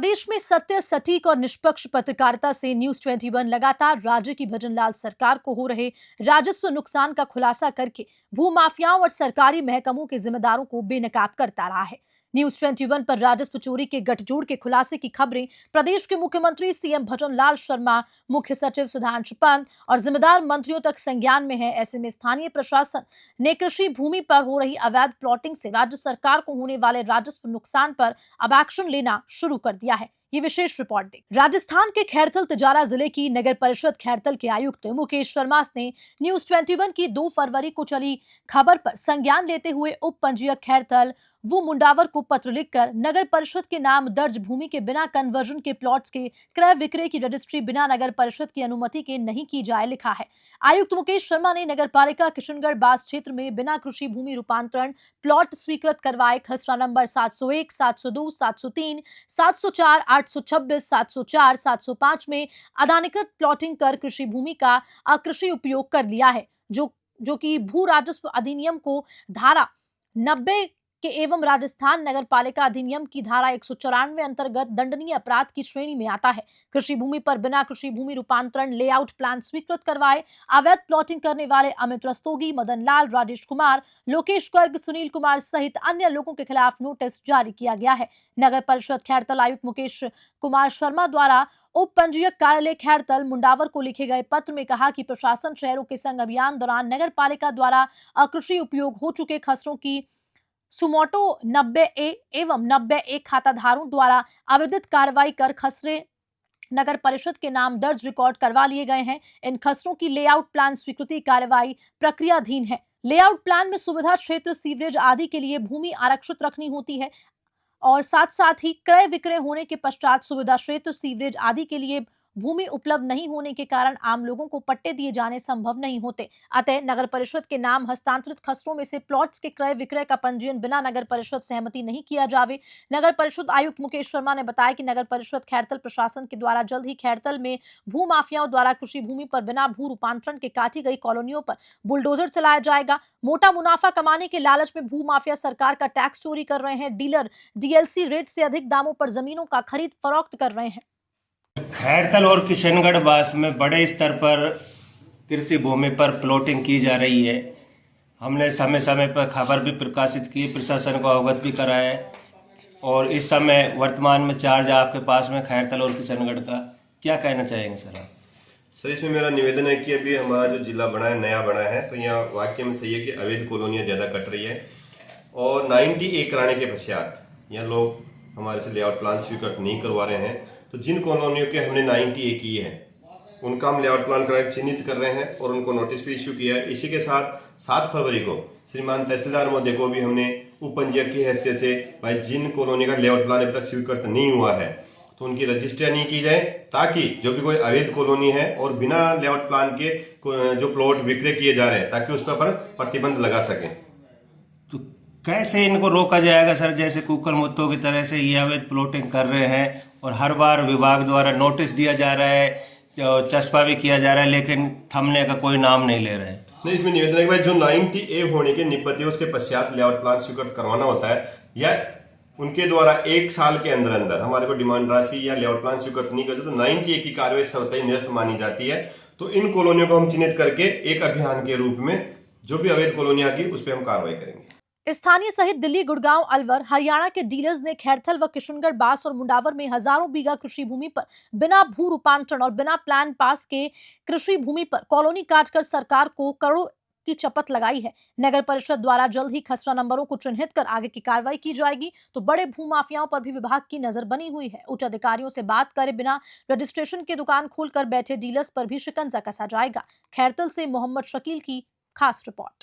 प्रदेश में सत्य, सटीक और निष्पक्ष पत्रकारिता से न्यूज 21 लगातार राज्य की भजनलाल सरकार को हो रहे राजस्व नुकसान का खुलासा करके भूमाफियाओं और सरकारी महकमों के जिम्मेदारों को बेनकाब करता रहा है। न्यूज 21 पर राजस्व चोरी के गठजोड़ के खुलासे की खबरें प्रदेश के मुख्यमंत्री सीएम भजनलाल शर्मा, मुख्य सचिव सुधांशु पंत और जिम्मेदार मंत्रियों तक संज्ञान में है। ऐसे में स्थानीय प्रशासन ने कृषि भूमि पर हो रही अवैध प्लॉटिंग से राज्य सरकार को होने वाले राजस्व नुकसान पर अब एक्शन लेना शुरू कर दिया है। ये विशेष रिपोर्ट देख। राजस्थान के खैरथल तिजारा जिले की नगर परिषद खैरथल के आयुक्त मुकेश शर्मा ने न्यूज 21 की 2 फरवरी को चली खबर पर संज्ञान लेते हुए उप पंजीयक खैरथल वो मुंडावर को पत्र लिखकर नगर परिषद के नाम दर्ज भूमि के बिना कन्वर्जन के प्लॉट्स के क्रय विक्रय की रजिस्ट्री बिना नगर परिषद की अनुमति के नहीं की जाए लिखा है। आयुक्त मुकेश शर्मा ने नगर पालिका किशनगढ़ बास क्षेत्र में बिना कृषि भूमि रूपांतरण प्लॉट स्वीकृत करवाए खसरा नंबर 701, 702, 703, 704, 826, 704, 705 में अदानिकृत प्लॉटिंग कर कृषि भूमि का अकृषि उपयोग कर लिया है, जो कि भू राजस्व अधिनियम को धारा 90 के एवं राजस्थान नगर पालिका अधिनियम की धारा 194 अंतर्गत दंडनीय अपराध की श्रेणी में आता है। कृषि भूमि पर बिना कृषि भूमि रूपांतरण लेआउट प्लान स्वीकृत करवाए अवैध प्लॉटिंग करने वाले अमित रस्तोगी, मदन लाल, राजेश कुमार, लोकेश गर्ग, सुनील कुमार सहित अन्य लोगों के खिलाफ नोटिस जारी किया गया है। नगर परिषद खैरथल आयुक्त मुकेश कुमार शर्मा द्वारा उप पंजीयक कार्यालय खैरथल मुंडावर को लिखे गए पत्र में कहा कि प्रशासन शहरों के संग अभियान दौरान नगर पालिका द्वारा अकृषि उपयोग हो चुके खसरों की सुमोटो 90A एवं 90A खाताधारों द्वारा आवेदित कार्रवाई कर खसरे नगर परिषद के नाम दर्ज रिकॉर्ड करवा लिए गए हैं। इन खसरों की लेआउट प्लान स्वीकृति कार्रवाई प्रक्रियाधीन है। लेआउट प्लान में सुविधा क्षेत्र, सीवरेज आदि के लिए भूमि आरक्षित रखनी होती है और साथ ही क्रय विक्रय होने के पश्चात सुविधा क्षेत्र, सीवरेज आदि के लिए भूमि उपलब्ध नहीं होने के कारण आम लोगों को पट्टे दिए जाने संभव नहीं होते। अतः नगर परिषद के नाम हस्तांतरित खसरों में से प्लॉट्स के क्रय विक्रय का पंजीयन बिना नगर परिषद सहमति नहीं किया जावे। नगर परिषद आयुक्त मुकेश शर्मा ने बताया कि नगर परिषद खैरथल प्रशासन के द्वारा जल्द ही खैरथल में भू माफियाओं द्वारा कृषि भूमि पर बिना भू रूपांतरण के काटी गई कॉलोनियों पर बुलडोजर चलाया जाएगा। मोटा मुनाफा कमाने के लालच में भू माफिया सरकार का टैक्स चोरी कर रहे हैं। डीलर डीएलसी रेट से अधिक दामों पर जमीनों का खरीद फरोख्त कर रहे हैं। खैरथल और किशनगढ़ बास में बड़े स्तर पर कृषि भूमि पर प्लॉटिंग की जा रही है। हमने समय समय पर खबर भी प्रकाशित की, प्रशासन को अवगत भी कराया है और इस समय वर्तमान में चार्ज आपके पास में खैरथल और किशनगढ़ का। क्या कहना चाहेंगे सर आप? सर, इसमें मेरा निवेदन है कि अभी हमारा जो जिला बना है, नया बना है, तो यहाँ वाकई में सही है कि अवैध कॉलोनियाँ ज़्यादा कट रही है और 90A कराने के पश्चात यहाँ लोग हमारे से लेआउट प्लान स्वीकृत नहीं करवा रहे हैं। तो जिन कॉलोनियों के हमने 90A की है उनका हम लेआउट प्लान करा चिन्हित कर रहे हैं और उनको नोटिस भी इश्यू किया है। इसी के साथ 7 फरवरी को श्रीमान तहसीलदार महोदय को भी हमने उप पंजीयक की हैसियत से भाई जिन कॉलोनी का लेआउट प्लान अभी तक स्वीकृत नहीं हुआ है तो उनकी रजिस्ट्री नहीं की जाए, ताकि जो भी कोई अवैध कॉलोनी है और बिना लेआउट प्लान के जो प्लॉट विक्रय किए जा रहे हैं ताकि उस पर प्रतिबंध लगा सकें। तो कैसे इनको रोका जाएगा सर? जैसे कुकर मुत्तों की तरह से ये अवैध प्लॉटिंग कर रहे हैं और हर बार विभाग द्वारा नोटिस दिया जा रहा है, चस्पा भी किया जा रहा है, लेकिन थमने का कोई नाम नहीं ले रहे हैं। नहीं, इसमें निवेदन है कि भाई जो 90A होने के निपट है उसके पश्चात लेआउट प्लान स्वीकृत करवाना होता है या उनके द्वारा 1 साल के अंदर अंदर हमारे को डिमांड राशि या लेआउट प्लान स्वीकृत नहीं करते तो 90A की कार्रवाई स्वतः निरस्त मानी जाती है। तो इन कॉलोनियों को हम चिन्हित करके एक अभियान के रूप में जो भी अवैध कॉलोनियां की उस पर हम कार्रवाई करेंगे। स्थानीय सहित दिल्ली, गुड़गांव, अलवर, हरियाणा के डीलर्स ने खैरथल व किशनगढ़ बास और मुंडावर में हजारों बीघा कृषि भूमि पर बिना भू रूपांतरण और बिना प्लान पास के कृषि भूमि पर कॉलोनी काटकर सरकार को करोड़ों की चपत लगाई है। नगर परिषद द्वारा जल्द ही खसरा नंबरों को चिन्हित कर आगे की कार्रवाई की जाएगी। तो बड़े भू माफियाओं पर भी विभाग की नजर बनी हुई है। उच्च अधिकारियों से बात करे बिना रजिस्ट्रेशन की दुकान खोलकर बैठे डीलर्स पर भी शिकंजा कसा जाएगा। खैरथल से मोहम्मद शकील की खास रिपोर्ट।